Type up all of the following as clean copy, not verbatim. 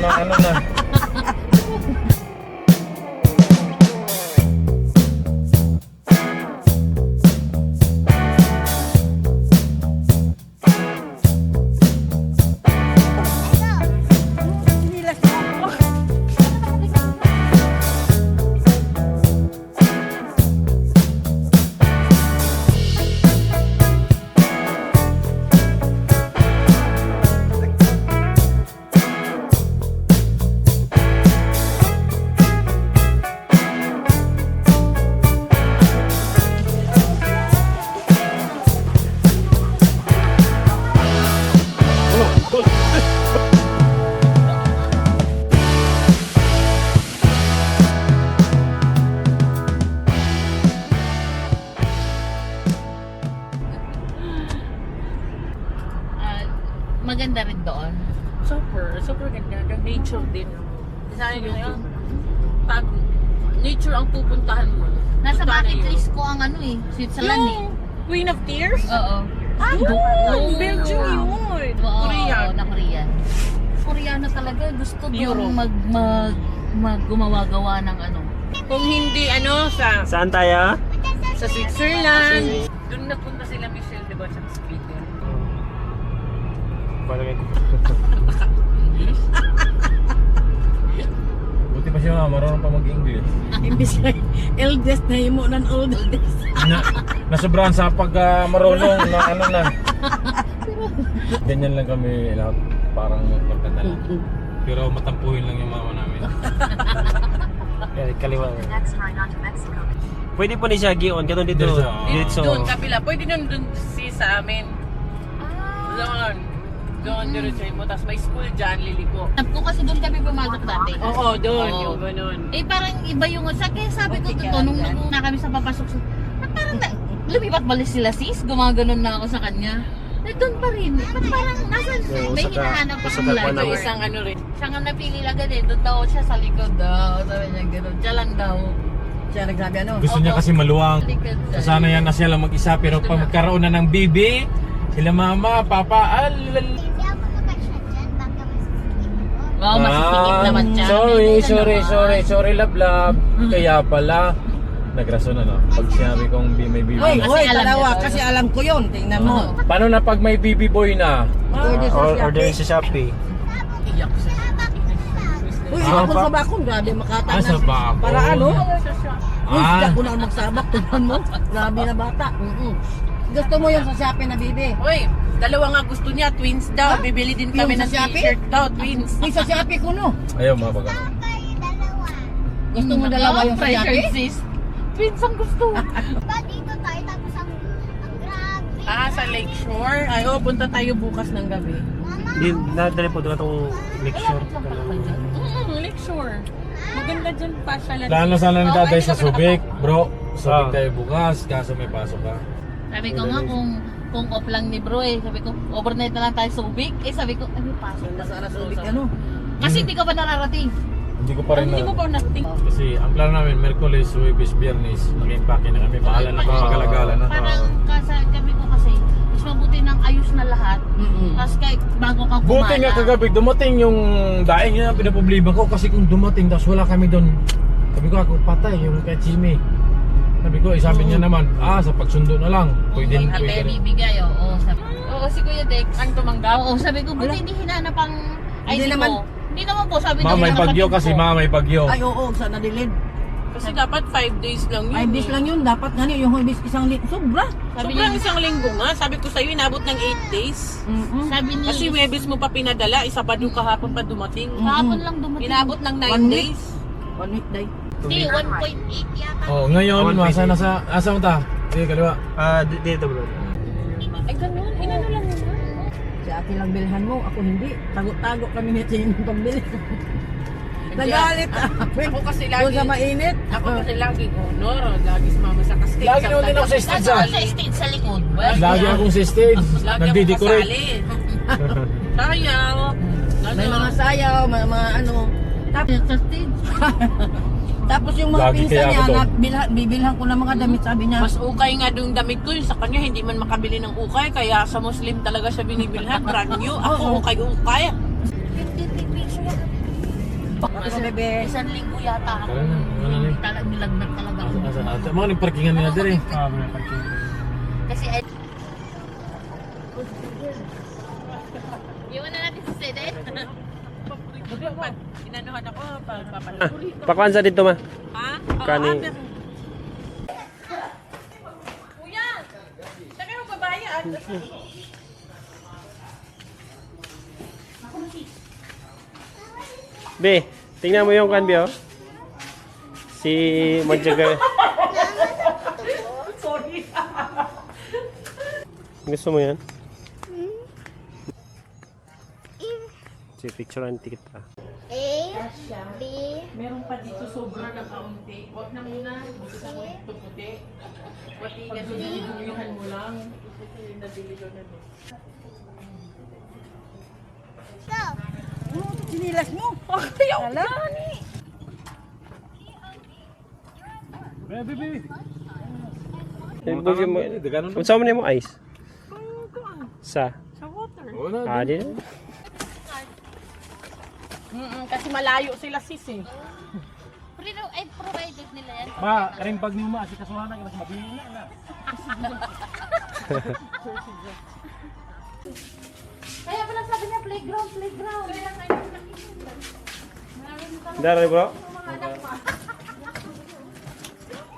na ano na. Maganda rin doon. Super ganda. Yung nature din. Sabi ko yun, pag nature ang pupuntahan mo. Nasa punta na bucket yun. list ko ang ano eh, Switzerland eh. Queen of Tears? Oo. Yun! Belgium yun! Oo, Korea. na Korea. Koreano talaga, gusto Europe. doon gumawa-gawa ng ano. Kung hindi sa Saan tayo? Switzerland. Doon napunta sila Michelle, diba? Sa Peter. Palagay ko. Buti pa siya marunong pa mag-English. Imbis na eldest na himo ng oldest. Nasobrahan sa pag marunong na ano na. Ganyan lang kami lahat. Parang magkanta lang. Pero matampuhin lang yung mama namin. Kaliwa. Pwede po ni siya gion katong dito. Dito. Doon, kapila. Pwede doon sa amin. Doon, diretso mo. Tapos may school dyan, liliko. Kung kasi doon kami pumasok dati. Oo, doon. Oo. Yung ganun. Eh parang iba yung kaya sabi ko totoo nung na kami sa papasok parang lumipat balik sila sis, gumaganon na ako sa kanya. Eh doon pa rin. Ba't parang nasan may hinahanap pa ng Ito library. isang ano rin. Siya nga napili agad eh. Doon daw siya sa likod daw. Sabi niya gano'n. Siya lang daw. Siya nagsabi ano? Gusto niya kasi maluwang. Likod siya. So sana yan na siya lang mag-isa pero pag magkaroon na ng bibi, sila mama, papa, Wow, masisingit naman siya. Sorry, love. Kaya pala, nagrason ano, pag sinabi kong may bibi Hoy, na. hoy, alam dalawa. niya. Kasi alam ko yun. Tingnan mo. Paano na pag may bibi boy na? Order sa Shopee. Iyak siya. Uy, Ah, ako pa- sa bakong. Grabe makatang sa bakong. Para ano? Uy, Ah. siya ko na magsabak. Tingnan mo. Grabe na bata. Gusto mo yung sa Shopee na bibi? Uy, dalawa nga gusto niya. Twins daw. Bibili din kami Yung ng sa Shopee? t-shirt daw. Twins. Uy, sa Shopee ko no. Ayaw mga pag Gusto mo dalawa yung sa pressure Shopee? sis. Twins ang gusto. Dito tayo tapos ang grabe. Sa Lakeshore. Ay, punta tayo bukas ng gabi. Nadali po doon itong lecture. Lakeshore. Maganda dyan pa siya. Plano sana ni tatay sa Subic, bro. Subic tayo bukas, kaso may pasok ka. Sabi ko nga kung off lang ni bro eh. Sabi ko, overnight na lang tayo sa Ubik. Eh sabi ko, ano pasok na Sana sa ubik ano. Kasi hindi ka pa nararating. Hindi ko pa rin Hindi mo na. pa nating. Kasi ang plano namin, Merkulis, Huwebes, Biyernes, mag-impake na kami. Bahala na kami, galagala na. Parang kami ko kasi, mas mabuti nang ayos na lahat. Tapos kahit bago ka kumana. Buti nga kagabi, dumating yung daing niya, pinaproblema ko kasi kung dumating, tapos wala kami doon. Sabi ko, ako patay, yung kay Jimmy. Sabi ko, sabi niya naman, sa pagsundo na lang. Pwede rin, Ate, pwede rin. bibigay, oo. Oo, si Kuya Dex. Ang tumanggap. Oo, sabi ko, buti hindi hinanap ang ID Hindi naman. ko. Hindi naman po, sabi Ma, ng may mga bagyo kapatid kasi, ko. may bagyo. Ay, oo, sana dilid. Kasi dapat 5 days lang yun. 5 days lang yun. Dapat nga niya, yung ibis isang linggo. Sobra. Sabi Sobrang niya, isang linggo nga. Sabi ko sa'yo, inabot ng 8 days. sabi ni, Kasi Webes mo pa pinadala, isa pa yung kahapon pa dumating. kahapon lang dumating. Inabot ng 9 One week. days. 1 week day. Hindi, 1.8 yata. Oh, ngayon, masa nasa, asa mo ta? Sige, kaliwa. Dito bro. Ay, ganun. Inano lang yun. Si ate lang bilhan mo. Ako hindi. Tago-tago kami ni Tim pambili. Nagalit. Ako kasi Doon lagi, sa mainit. ako kasi laging honor. Lagi sumama sa kastig. Lagi naman din ako sa stage Nasa sa stage sa likod. Lagi akong sa stage. Lagi ako Nagdi-decorate. kasali. Sayaw. May mga sayaw, may mga ano. Tapos, Sa stage. tapos yung mga Lagi pinsan kaya niya, ako doon. bibilhan ko ng mga damit, sabi niya. Mas ukay nga yung damit ko. Yung sa kanya, hindi man makabili ng ukay. Kaya sa Muslim talaga siya binibilhan. Brand new. Ako Oo. ukay-ukay. Bakit sa bebe? Isang linggo yata ako. Wala na. Talagang nilagnat talaga ako. Asa mga ni parkingan nila dire. Kasi iwan na natin si Sedet. Pag inanuhan ako, pagpapalit. Pakuan sa dito ma. Ha? Kani. Kuya! Saan kayo magbabayad? Be, tingnan mo yung kanbi oh. Si Magjaga. Sorry. Gusto mo yan? Si picturean kita. A, B, Meron pa dito sobra ng kaunti. Huwag na muna. Gusto mo ito puti. Pati kasi nililihan mo lang. Kasi nabili ko na ito. go. Sinilas mo. Ayaw na! Unsa man mo ice? Sa Sa water. di na. Kasi malayo sila sis eh. Pero ay provided nila yan. Ma, karing pag niyo ma, si kasuhan na mas mabili na. Kaya pala sabi niya playground. Dari bro.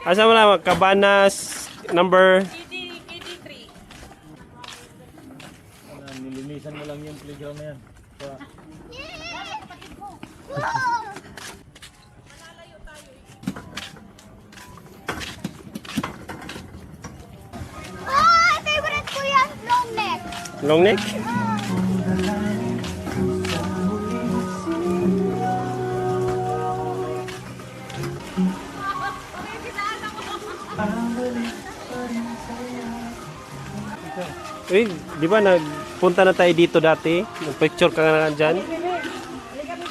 Asa mo na Cabanas number KD3. Nilinisan mo lang yung playground na yan. Oh, favorite ko yan, long neck. long neck. Uy, di ba nagpunta na tayo dito dati? Nag-picture ka na dyan?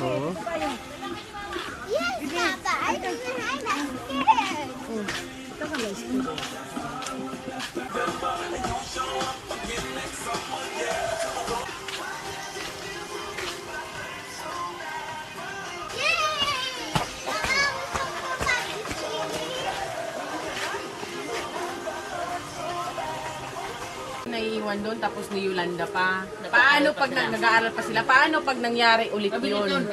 Oo. Yes, Papa. I don't know how I'm scared. Naiiwan doon tapos ni Yolanda pa. Paano pag nag-aaral pa sila? Paano pag nangyari ulit yun?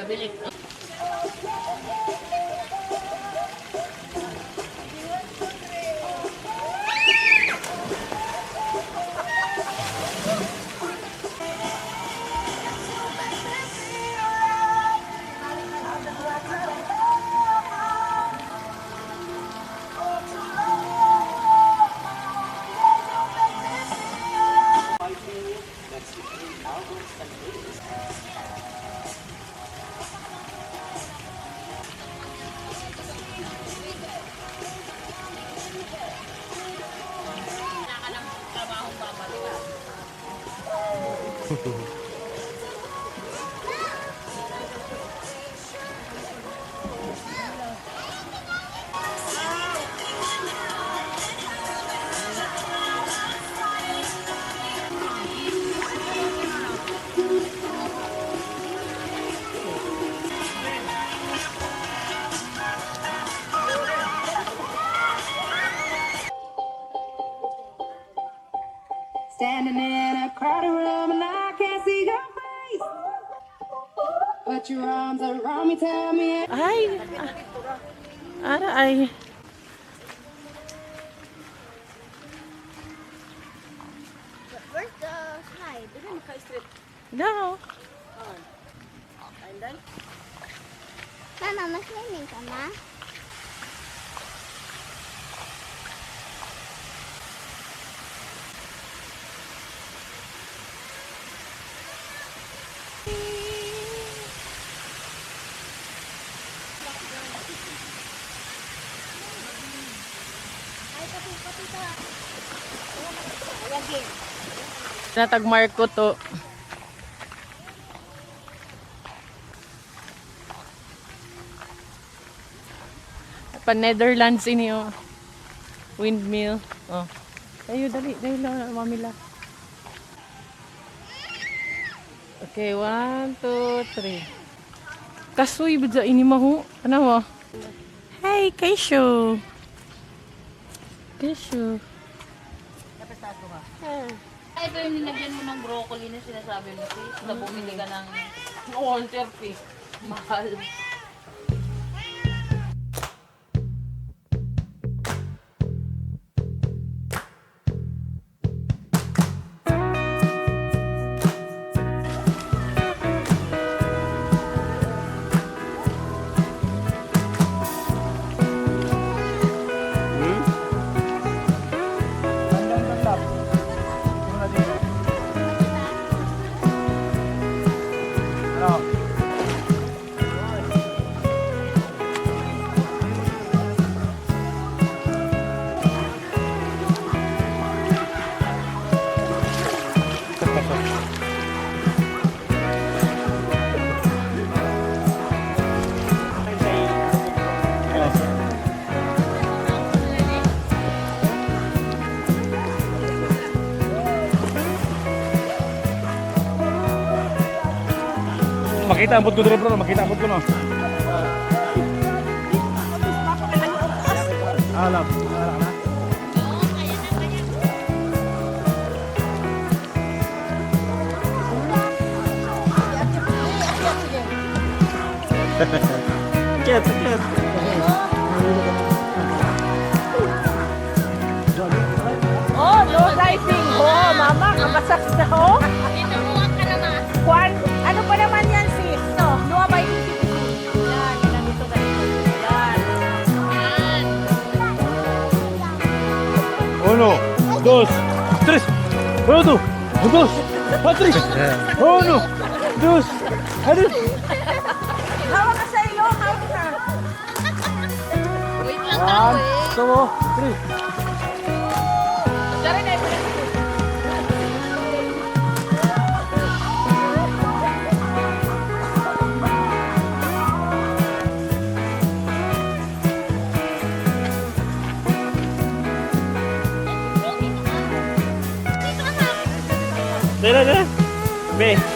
Standing in a crowded room and I can't see your face. Put your arms around me, tell me. Ay! Aray! Where's the slide? Daw! Mama, mas-swimming ka na? Natagmark ko to. Pa Netherlands ini oh. Windmill. Oh. Ayo dali, dali lang mamila. Okay, 1, 2, 3. Kasoy ba dyan ini mahu? Ano mo? Hey, Kaisho. Kaisho. Ito yung nilagyan mo ng broccoli na sinasabi mo, sis. Na bumili ka ng 130. mahal. Makita ang ko dito bro, makita ang ko no. Alam. Cute, cute. Oh, no diving. Oh, mama, kabasak na ho. Tinuruan ka naman. Kwan, ano pa naman yan, sis? No, luwa ba yung yan, ganito, ganito. Yan. Uno, dos, tres. Uno, dos, tres. Uno, dos, tres. Hawak ka sa iyo, hawak ka. Wait lang ako eh. Two, three. Dari na ito. Dala, dala. Be.